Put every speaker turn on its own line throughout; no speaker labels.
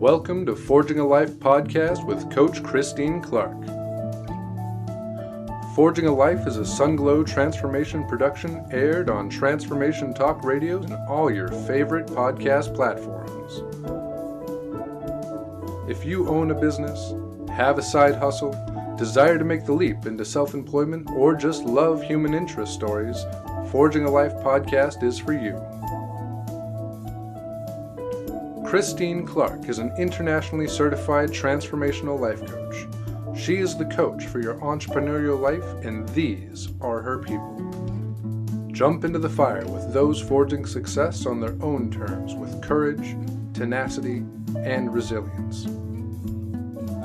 Welcome to Forging a Life podcast with Coach Christine Clark. Forging a Life is a Sunglow transformation production aired on Transformation Talk Radio and all your favorite podcast platforms. If you own a business, have a side hustle, desire to make the leap into self-employment, or just love human interest stories, Forging a Life podcast is for you. Christine Clark is an internationally certified transformational life coach. She is the coach for your entrepreneurial life, and these are her people. Jump into the fire with those forging success on their own terms with courage, tenacity, and resilience.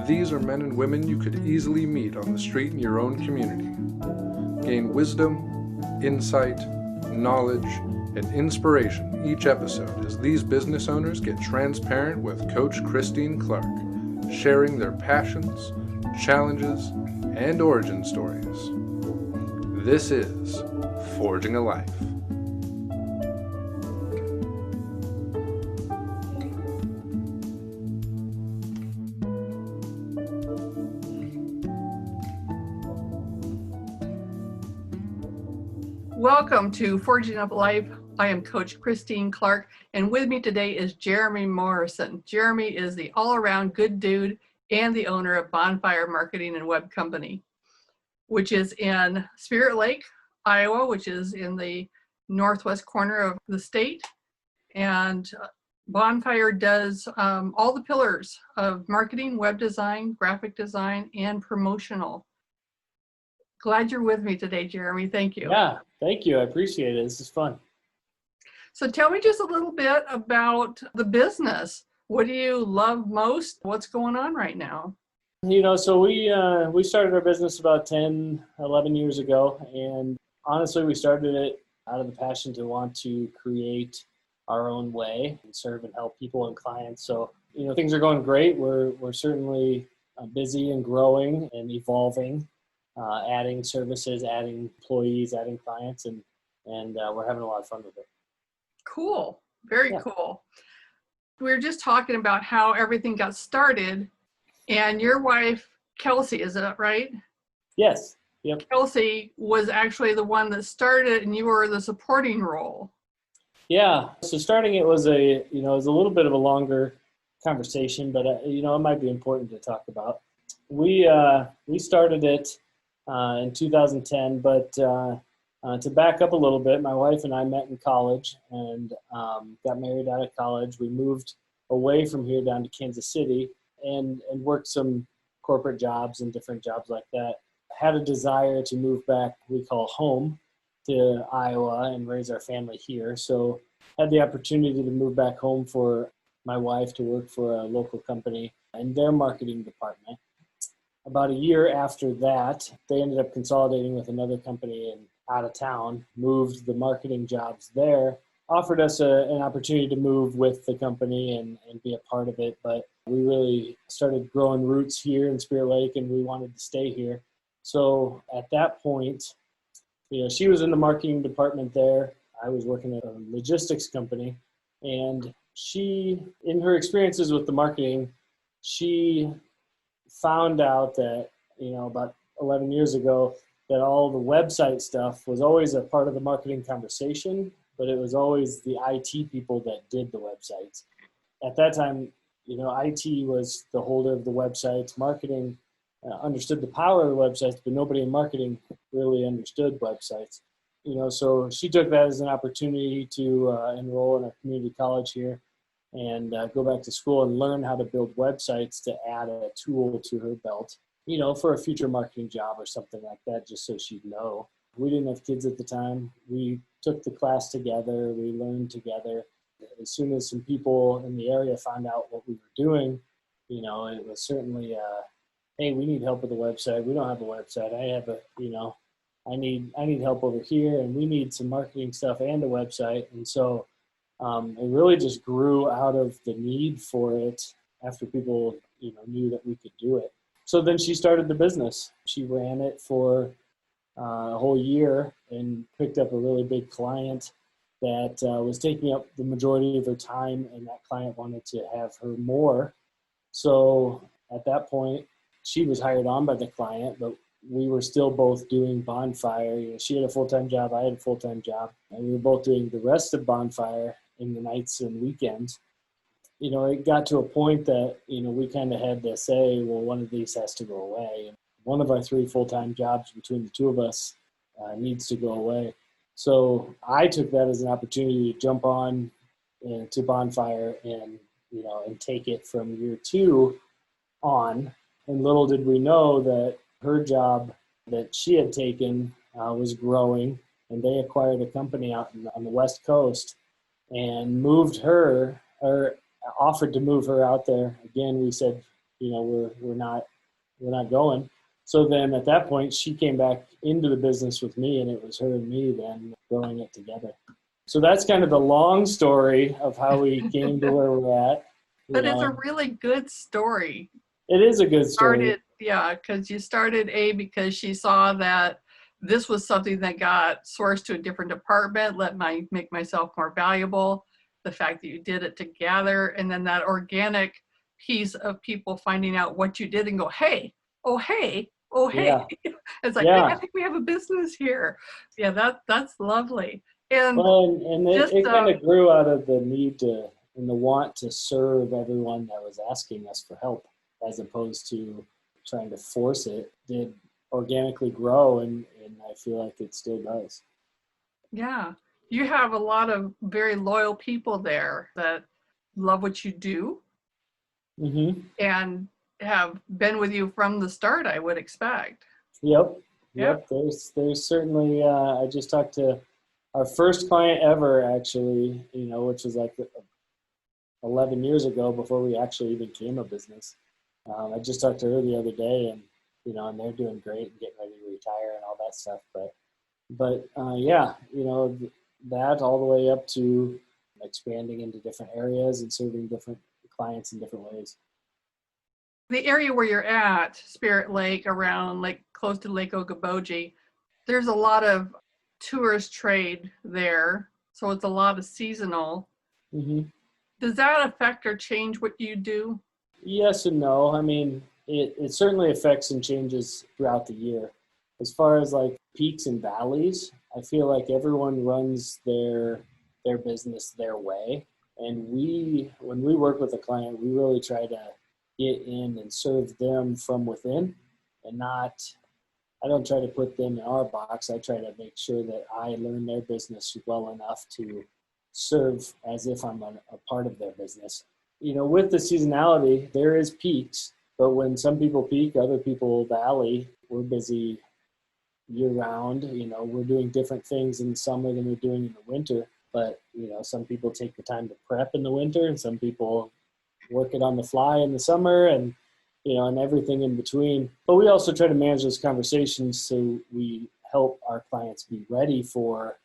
These are men and women you could easily meet on the street in your own community. Gain wisdom, insight, knowledge, and inspiration each episode as these business owners get transparent with Coach Christine Clark, sharing their passions, challenges, and origin stories. This is Forging a Life.
Welcome to Forging Up Life. I am Coach Christine Clark, and with me today is Jeremy Morrison. Jeremy is the all-around good dude and the owner of Bonfire Marketing Web Co, which is in Spirit Lake, Iowa, which is in the northwest corner of the state. And Bonfire does all the pillars of marketing, web design, graphic design, and promotional. Glad you're with me today, Jeremy. Thank you.
Yeah, thank you. I appreciate it. This is fun.
So tell me just a little bit about the business. What do you love most? What's going on right now?
So we started our business about 10, 11 years ago. And honestly, we started it out of the passion to want to create our own way and serve and help people and clients. So, things are going great. We're certainly busy and growing and evolving, adding services, adding employees, adding clients, and we're having a lot of fun with it.
Cool. Very cool. We were just talking about how everything got started, and your wife, Kelcey, is that right?
Yes. Yep.
Kelcey was actually the one that started, and you were the supporting role.
Yeah. So starting it was it was a little bit of a longer conversation, but it might be important to talk about. We started it in 2010, but to back up a little bit, my wife and I met in college and got married out of college. We moved away from here down to Kansas City and worked some corporate jobs and different jobs like that. Had a desire to move back, we call home, to Iowa and raise our family here. So had the opportunity to move back home for my wife to work for a local company in their marketing department. About a year after that, they ended up consolidating with another company and out of town, moved the marketing jobs there, offered us an opportunity to move with the company and be a part of it. But we really started growing roots here in Spirit Lake and we wanted to stay here. So at that point, she was in the marketing department there. I was working at a logistics company, and she, in her experiences with the marketing, she found out that, about 11 years ago, that all the website stuff was always a part of the marketing conversation, but it was always the IT people that did the websites. At that time, IT was the holder of the websites. Marketing understood the power of the websites, but nobody in marketing really understood websites. So she took that as an opportunity to enroll in a community college here and go back to school and learn how to build websites to add a tool to her belt, for a future marketing job or something like that, just so she'd know. We didn't have kids at the time. We took the class together. We learned together. As soon as some people in the area found out what we were doing, it was certainly, hey, we need help with the website. We don't have a website. I need help over here, and we need some marketing stuff and a website. And so it really just grew out of the need for it after people, knew that we could do it. So then she started the business. She ran it for a whole year and picked up a really big client that was taking up the majority of her time, and that client wanted to have her more So at that point, she was hired on by the client, but we were still both doing Bonfire. You know, she had a full-time job, I had a full-time job, and we were both doing the rest of Bonfire in the nights and weekends. You know, it got to a point that, you know, we kind of had to say, well, one of these has to go away. One of our 3 full-time jobs between the 2 of us needs to go away. So I took that as an opportunity to jump on to Bonfire and, you know, and take it from year 2 on. And little did we know that her job that she had taken was growing, and they acquired a company out on the West Coast and moved her, or offered to move her out there. Again, we said, you know, we're not going. So then at that point, she came back into the business with me, and it was her and me then growing it together. So that's kind of the long story of how we came to where we're at.
But it's a really good story.
It is a good story.
Because you started because she saw that this was something that got sourced to a different department, make myself more valuable. The fact that you did it together, and then that organic piece of people finding out what you did and go, hey, oh, hey, oh, hey. Yeah. It's like, hey, I think we have a business here. Yeah, that's lovely. And
it kind of grew out of the need and the want to serve everyone that was asking us for help, as opposed to trying to force it. Did organically grow, and I feel like it still does.
Yeah. You have a lot of very loyal people there that love what you do,
mm-hmm.
and have been with you from the start, I would expect.
Yep. There's certainly, I just talked to our first client ever, actually, you know, which was like 11 years ago, before we actually even became a business. I just talked to her the other day, and, you know, and they're doing great and getting ready to retire and all that stuff. But yeah, you know, that all the way up to expanding into different areas and serving different clients in different ways.
The area where you're at, Spirit Lake, around close to Lake Okoboji, there's a lot of tourist trade there. So it's a lot of seasonal.
Mm-hmm.
Does that affect or change what you do?
Yes and no. I mean, it certainly affects and changes throughout the year. As far as like peaks and valleys, I feel like everyone runs their business their way. And when we work with a client, we really try to get in and serve them from within, and I don't try to put them in our box. I try to make sure that I learn their business well enough to serve as if I'm a part of their business. You know, with the seasonality, there is peaks, but when some people peak, other people valley. We're busy year round. You know, we're doing different things in the summer than we're doing in the winter. But, you know, some people take the time to prep in the winter, and some people work it on the fly in the summer, and, you know, and everything in between. But we also try to manage those conversations so we help our clients be ready for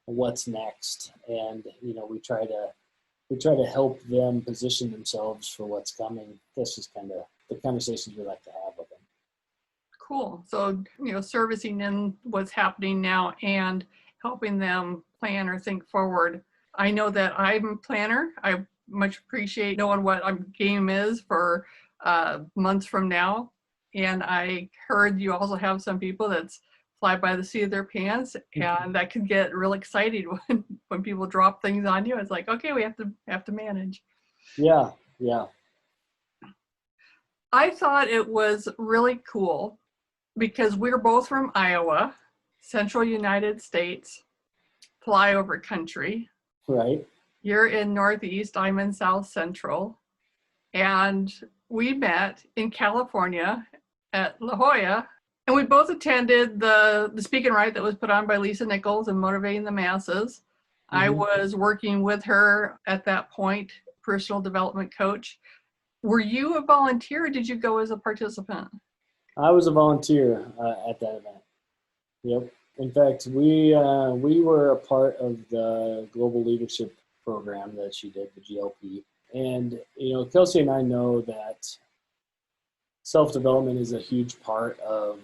what's next. And, you know, we try to help them position themselves for what's coming. That's just kind of the conversations we like to have with them.
Cool. So, you know, servicing in what's happening now and helping them plan or think forward. I know that I'm a planner. I much appreciate knowing what game is for months from now. And I heard you also have some people that's fly by the seat of their pants, and that can get real excited when people drop things on you. It's like, okay, we have to manage.
Yeah.
I thought it was really cool because we're both from Iowa, central United States, flyover country.
Right.
You're in Northeast, I'm in South Central. And we met in California at La Jolla. And we both attended the Speak and Write that was put on by Lisa Nichols and Motivating the Masses. Mm-hmm. I was working with her at that point, personal development coach. Were you a volunteer, or did you go as a participant?
I was a volunteer at that event. Yep. In fact, we were a part of the global leadership program that she did, the GLP. And, you know, Kelcey and I know that self-development is a huge part of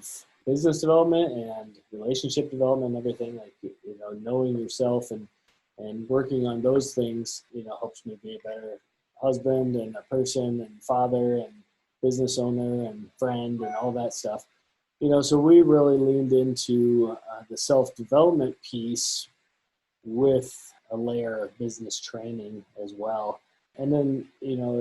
business development and relationship development and everything. Like, you know, knowing yourself and working on those things, you know, helps me be a better husband and a person and father and business owner and friend and all that stuff. So we really leaned into the self-development piece with a layer of business training as well. And then,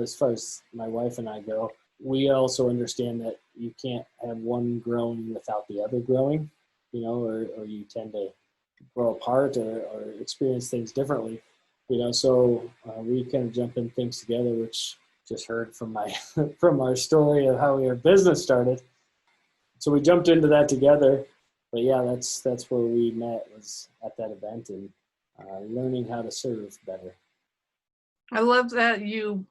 as far as my wife and I go, we also understand that you can't have one growing without the other growing, or you tend to grow apart or experience things differently, so we kind of jump in things together, which just heard from from our story of how our business started. So we jumped into that together. But yeah, that's where we met, was at that event, and learning how to serve better.
I love that you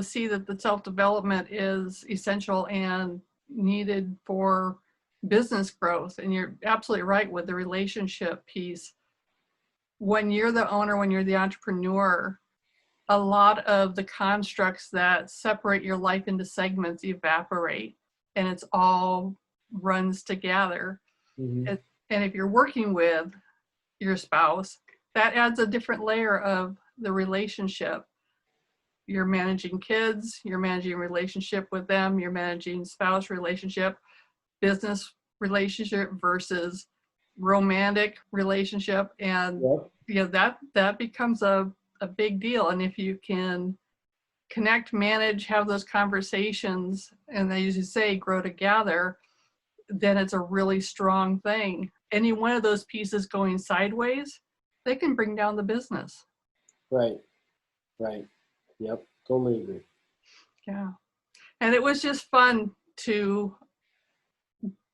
see that the self-development is essential and needed for business growth. And you're absolutely right with the relationship piece. When you're the owner, when you're the entrepreneur, a lot of the constructs that separate your life into segments evaporate, and it's all runs together.
Mm-hmm.
And if you're working with your spouse, that adds a different layer of the relationship. You're managing kids, you're managing relationship with them, you're managing spouse relationship, business relationship versus romantic relationship. And that becomes a big deal. And if you can connect, manage, have those conversations, and as you say, grow together, then it's a really strong thing. Any one of those pieces going sideways, they can bring down the business.
Right. Yep. Totally agree.
Yeah. And it was just fun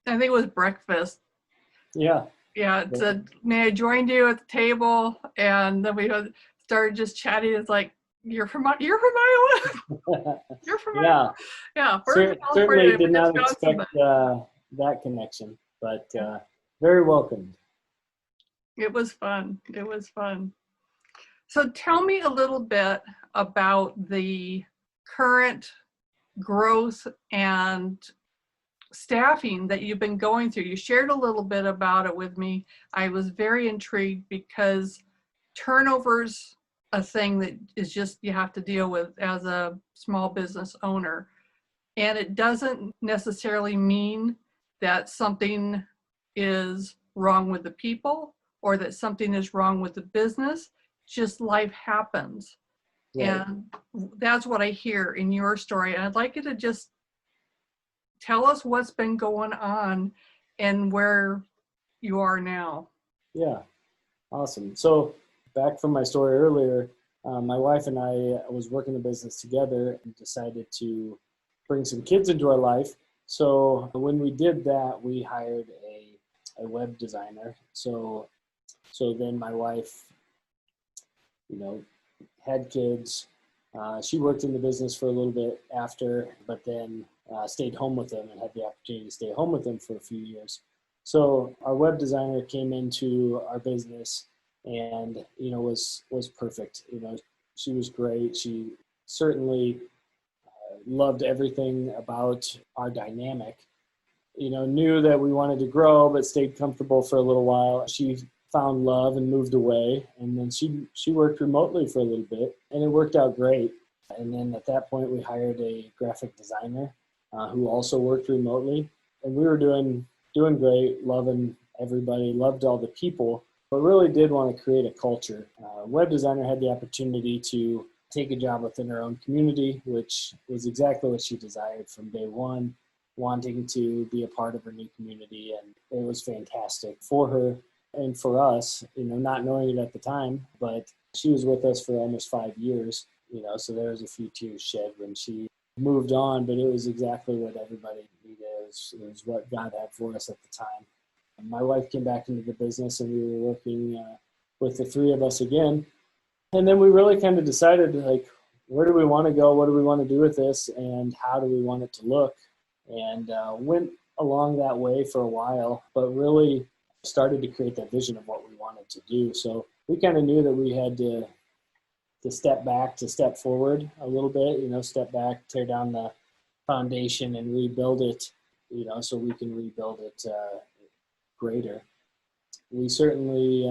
I think it was breakfast.
Yeah.
Yeah. I joined you at the table, and then we started just chatting. It's like, you're from Iowa. You're from Iowa. Yeah.
Certainly did not expect that connection, but very welcomed.
It was fun. So tell me a little bit about the current growth and staffing that you've been going through. You shared a little bit about it with me. I was very intrigued because turnover's a thing that is just you have to deal with as a small business owner. And it doesn't necessarily mean that something is wrong with the people or that something is wrong with the business. Just life happens. Right. And that's what I hear in your story. And I'd like you to just tell us what's been going on and where you are now.
Yeah, awesome. So back from my story earlier, my wife and I was working the business together and decided to bring some kids into our life. So when we did that, we hired a web designer. So then my wife, had kids. She worked in the business for a little bit after, but then stayed home with them and had the opportunity to stay home with them for a few years. So our web designer came into our business and, was perfect. She was great. She certainly loved everything about our dynamic. Knew that we wanted to grow, but stayed comfortable for a little while. She found love and moved away, and then she worked remotely for a little bit, and it worked out great. And then at that point, we hired a graphic designer who also worked remotely, and we were doing great, loving everybody, loved all the people, but really did want to create a culture. Web designer had the opportunity to take a job within her own community, which was exactly what she desired from day one, wanting to be a part of her new community, and it was fantastic for her and for us, not knowing it at the time, but she was with us for almost 5 years, so there was a few tears shed when she moved on, but it was exactly what everybody needed. It was what God had for us at the time. And my wife came back into the business, and we were working with the three of us again. And then we really kind of decided, where do we want to go? What do we want to do with this? And how do we want it to look? And went along that way for a while, but really started to create that vision of what we wanted to do. So we kind of knew that we had to step back to step forward a little bit, step back, tear down the foundation and rebuild it, so we can rebuild it greater. We certainly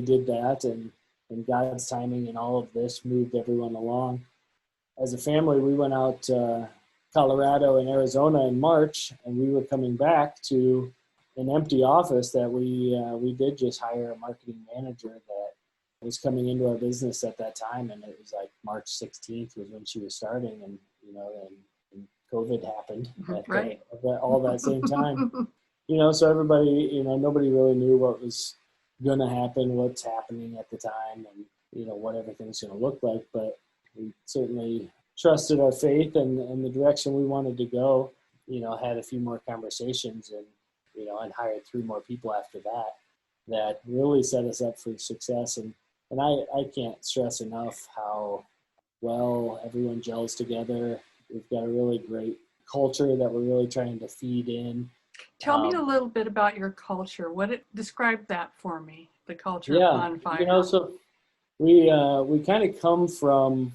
did that, and God's timing and all of this moved everyone along. as a family, we went out to Colorado and Arizona in March, and we were coming back to an empty office that we did just hire a marketing manager that was coming into our business at that time. And it was like March 16th was when she was starting, and, and COVID happened
Right.
all that same time. So everybody, nobody really knew what was going to happen, what's happening at the time, and, what everything's going to look like. But we certainly trusted our faith and the direction we wanted to go, had a few more conversations and hired 3 more people after that really set us up for success. And I can't stress enough how well everyone gels together. We've got a really great culture that we're really trying to feed in.
Tell me a little bit about your culture. Describe that for me, the culture of Bonfire.
So we kind of come from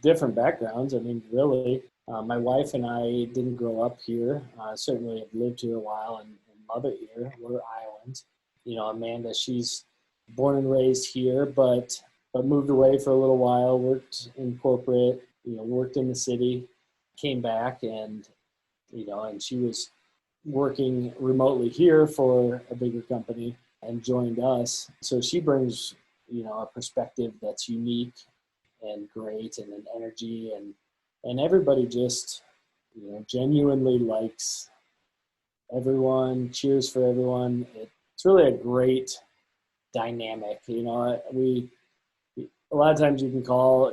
different backgrounds. I mean, really, my wife and I didn't grow up here. Certainly have lived here a while and love it here. We're Iowans. Amanda, she's born and raised here, but moved away for a little while, worked in corporate, worked in the city, came back, and she was working remotely here for a bigger company and joined us. So she brings, a perspective that's unique and great, and an energy, and everybody just, genuinely likes everyone, cheers for everyone. It's really a great dynamic. A lot of times you can call,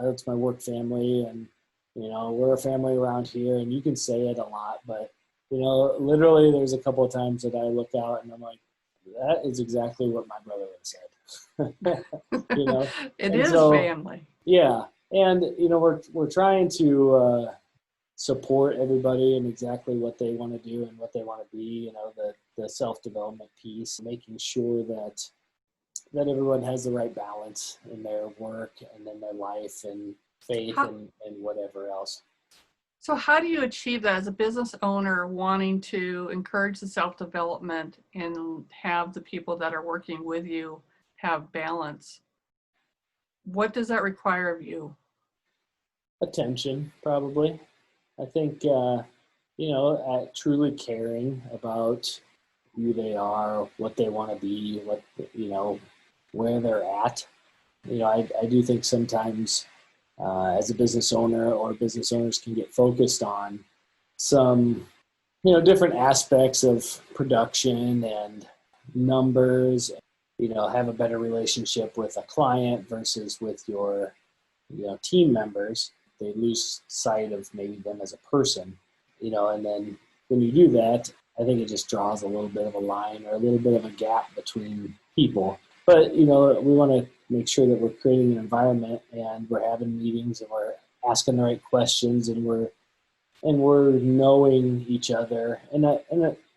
it's my work family, and, we're a family around here, and you can say it a lot, but, literally there's a couple of times that I look out and I'm like, that is exactly what my brother would have said.
It is family.
Yeah. And, we're trying to support everybody and exactly what they want to do and what they want to be, the self-development piece, making sure that everyone has the right balance in their work and in their life and faith and whatever else.
So how do you achieve that as a business owner, wanting to encourage the self-development and have the people that are working with you have balance? What does that require of you?
Attention, probably. I think, truly caring about who they are, what they want to be, where they're at. I do think sometimes as a business owner, or business owners can get focused on some, different aspects of production and numbers, have a better relationship with a client versus with your, team members. They lose sight of maybe them as a person, and then when you do that, I think it just draws a little bit of a line or a little bit of a gap between people. But, we want to make sure that we're creating an environment and we're having meetings and we're asking the right questions and we're knowing each other and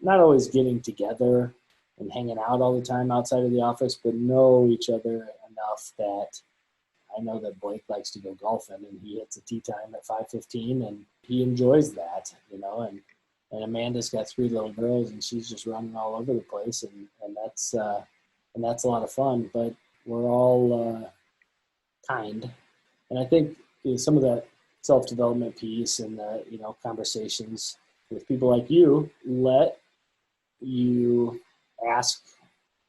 not always getting together and hanging out all the time outside of the office, but know each other enough that I know that Blake likes to go golfing and he hits a tee time at 5:15 and he enjoys that, and Amanda's got 3 little girls and she's just running all over the place and that's a lot of fun, but we're all kind. And I think some of that self-development piece and the, conversations with people like you let you ask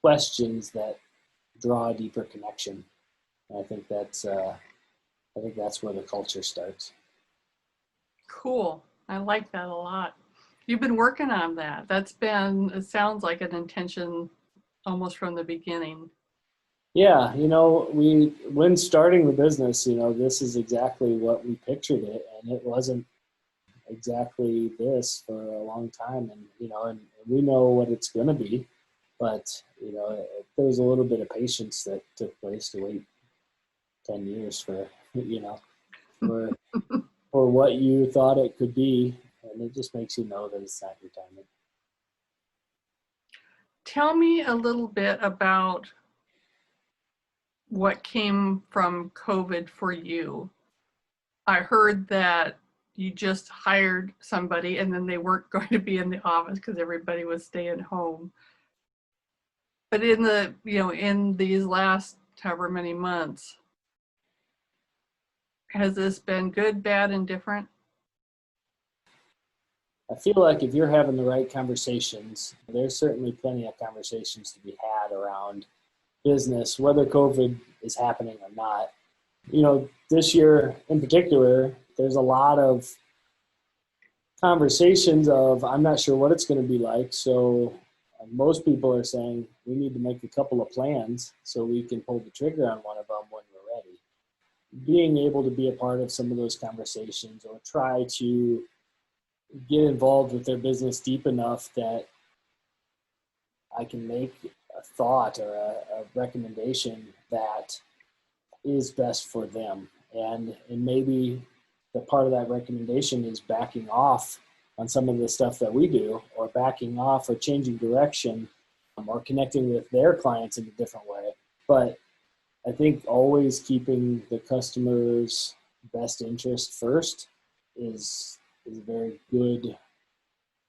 questions that draw a deeper connection. And I think that's where the culture starts.
Cool. I like that a lot. You've been working on that. It sounds like an intention almost from the beginning.
Yeah, when starting the business, this is exactly what we pictured it, and it wasn't exactly this for a long time, and and we know what it's going to be, but there was a little bit of patience that took place to wait 10 years for for what you thought it could be, and it just makes you know that it's not your time.
Tell me a little bit about what came from COVID for you. I heard that you just hired somebody and then they weren't going to be in the office because everybody was staying home. But in these last however many months, Has this been good, bad, and different?
I feel like if you're having the right conversations, there's certainly plenty of conversations to be had around business, whether COVID is happening or not. You know, this year in particular, there's a lot of conversations of, I'm not sure what it's going to be like. So most people are saying we need to make a couple of plans so we can pull the trigger on one of them when we're ready. Being able to be a part of some of those conversations or try to get involved with their business deep enough that I can make a thought or a recommendation that is best for them. And maybe the part of that recommendation is backing off on some of the stuff that we do, or backing off or changing direction, or connecting with their clients in a different way. But I think always keeping the customer's best interest first is a very good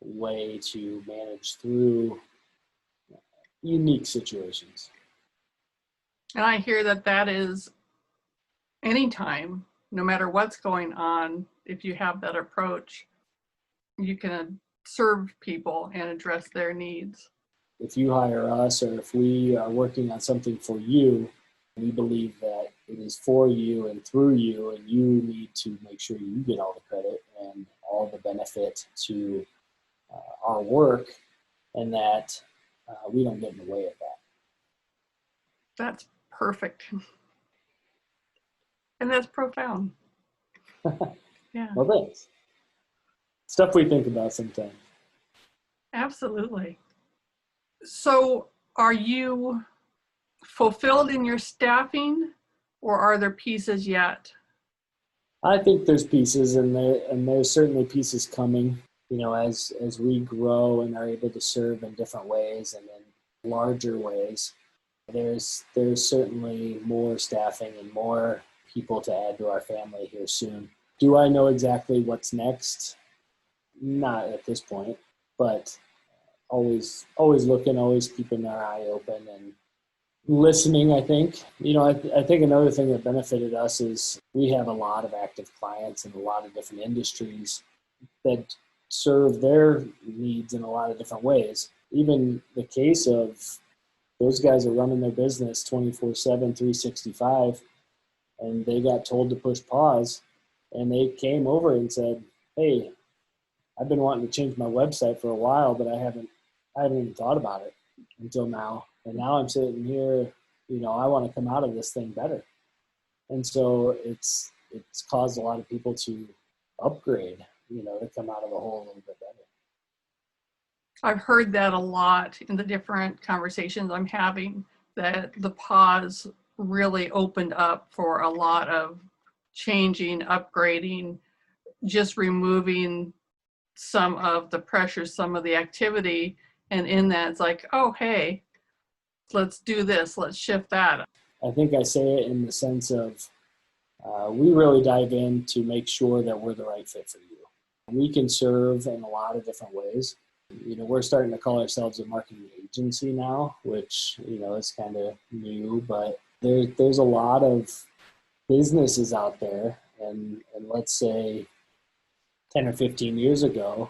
way to manage through unique situations.
And I hear that that is anytime, no matter what's going on, if you have that approach, you can serve people and address their needs.
If you hire us, or if we are working on something for you, we believe that it is for you and through you, and you need to make sure you get all the credit and all the benefit to our work, and that we don't get in the way of that.
That's perfect. And that's profound. Yeah.
Well, thanks. Stuff we think about sometimes.
Absolutely. So are you fulfilled in your staffing, or are there pieces yet?
I think there's pieces, and there's certainly pieces coming, you know, as we grow and are able to serve in different ways and in larger ways. There's certainly more staffing and more people to add to our family here soon. Do I know exactly what's next? Not at this point, but always looking, always keeping our eye open and listening. I think, you know, I think another thing that benefited us is we have a lot of active clients in a lot of different industries that serve their needs in a lot of different ways. Even the case of those guys are running their business 24/7, 365, and they got told to push pause, and they came over and said, "Hey, I've been wanting to change my website for a while, but I haven't even thought about it until now. And now I'm sitting here, you know, I want to come out of this thing better." And so it's caused a lot of people to upgrade, you know, to come out of the hole a little bit better.
I've heard that a lot in the different conversations I'm having, that the pause really opened up for a lot of changing, upgrading, just removing some of the pressure, some of the activity. And in that, it's like, oh, hey, let's do this, let's shift that.
I think I say it in the sense of we really dive in to make sure that we're the right fit for you. We can serve in a lot of different ways. You know, we're starting to call ourselves a marketing agency now, which, you know, is kind of new, but there's a lot of businesses out there, and let's say 10 or 15 years ago,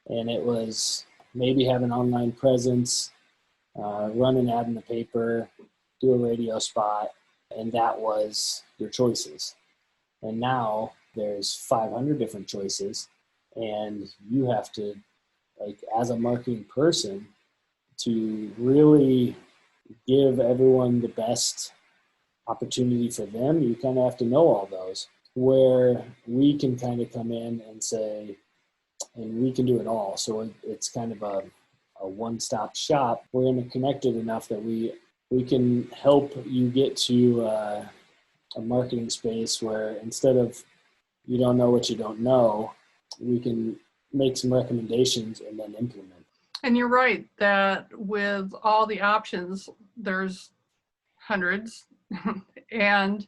and it was maybe have an online presence, run an ad in the paper, do a radio spot, and that was your choices. And now there's 500 different choices, and you have to, like, as a marketing person, to really give everyone the best opportunity for them, you kind of have to know all those. Where we can kind of come in and say, and we can do it all. So it's kind of a one-stop shop. We're interconnected enough that we can help you get to a marketing space where instead of you don't know what you don't know, we can make some recommendations and then implement.
And you're right that with all the options, there's hundreds. And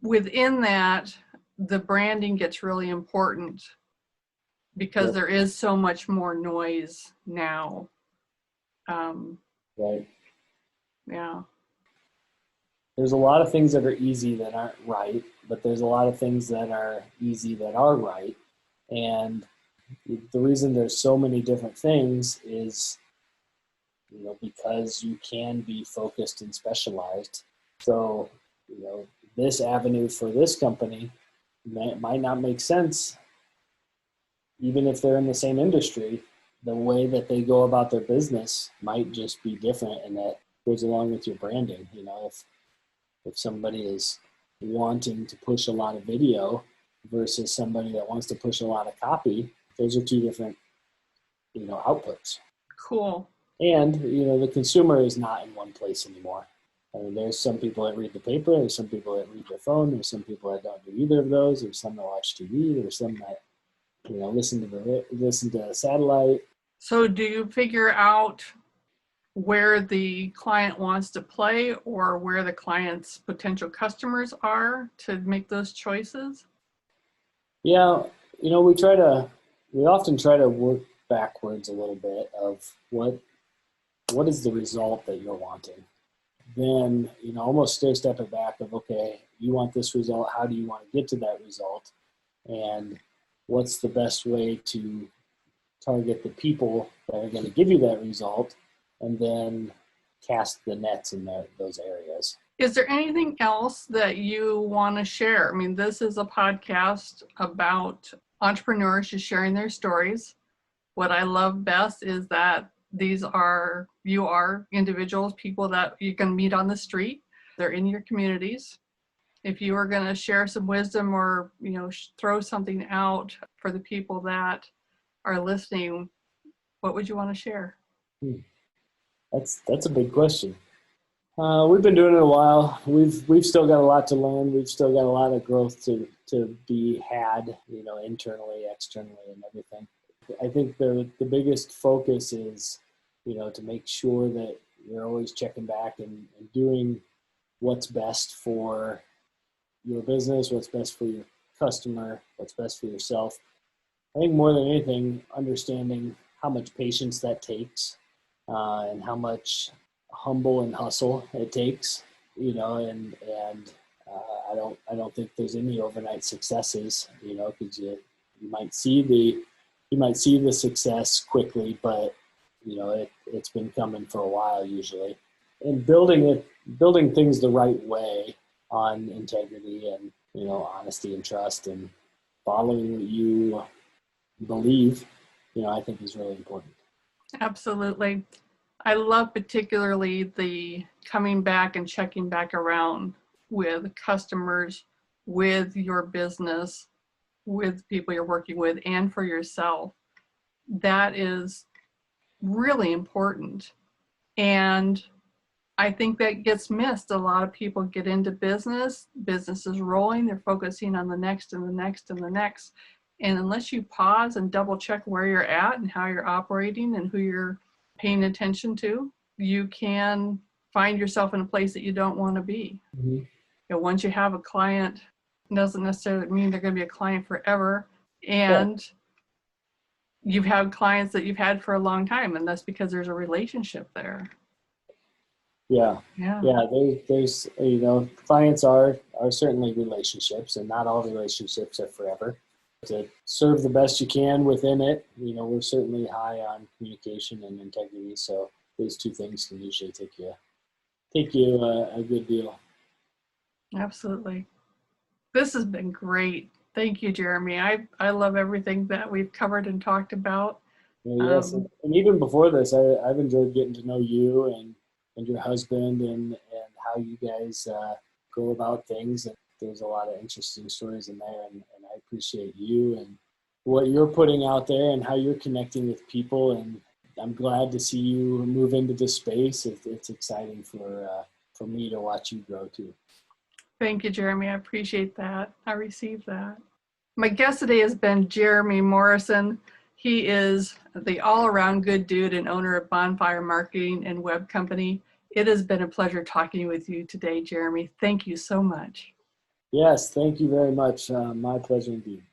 within that, the branding gets really important because there is so much more noise now.
Right.
Yeah.
there's a lot of things that are easy that aren't right, but there's a lot of things that are easy that are right. And the reason there's so many different things is, because you can be focused and specialized. So, this avenue for this company might not make sense, even if they're in the same industry. The way that they go about their business might just be different, and that goes along with your branding. If somebody is wanting to push a lot of video versus somebody that wants to push a lot of copy, those are two different, outputs.
Cool.
And, the consumer is not in one place anymore. I mean, there's some people that read the paper, there's some people that read their phone, there's some people that don't do either of those, there's some that watch TV, there's some that, listen to satellite.
So do you figure out where the client wants to play or where the client's potential customers are to make those choices?
Yeah, we often try to work backwards a little bit of what is the result that you're wanting. Then, almost step it back of, okay, you want this result, how do you want to get to that result? And what's the best way to target the people that are going to give you that result, and then cast the nets in those areas.
Is there anything else that you want to share? I mean, this is a podcast about entrepreneurs just sharing their stories. What I love best is that you are individuals, people that you can meet on the street. They're in your communities. If you were going to share some wisdom or, throw something out for the people that are listening, what would you want to share?
That's a big question. We've been doing it a while. We've still got a lot to learn. We've still got a lot of growth to be had, internally, externally, and everything. I think the biggest focus is, to make sure that you're always checking back and doing what's best for your business, what's best for your customer, what's best for yourself. I think more than anything, understanding how much patience that takes, and how much humble and hustle it takes, and I don't think there's any overnight successes, because you might see the success quickly, but it's been coming for a while usually. And building things the right way on integrity and honesty and trust and following what you believe, I think is really important.
Absolutely. I love particularly the coming back and checking back around with customers, with your business, with people you're working with, and for yourself. That is really important. And I think that gets missed. A lot of people get into business is rolling, they're focusing on the next and the next and the next. And unless you pause and double check where you're at and how you're operating and who you're paying attention to, you can find yourself in a place that you don't want to be. Mm-hmm. Once you have a client, it doesn't necessarily mean they're going to be a client forever. And you've had clients that you've had for a long time, and that's because there's a relationship there.
Yeah. There's clients are certainly relationships, and not all relationships are forever. To serve the best you can within it, we're certainly high on communication and integrity. So those two things can usually take you a good deal.
Absolutely. This has been great. Thank you, Jeremy. I love everything that we've covered and talked about.
Yes, and even before this, I've enjoyed getting to know you and your husband and how you guys go about things. And there's a lot of interesting stories in there, and I appreciate you and what you're putting out there and how you're connecting with people. And I'm glad to see you move into this space. It's exciting for me to watch you grow too.
Thank you, Jeremy. I appreciate that. I received that. My guest today has been Jeremy Morrison. He is the all-around good dude and owner of Bonfire Marketing and Web Company. It has been a pleasure talking with you today, Jeremy. Thank you so much.
Yes, thank you very much. My pleasure indeed.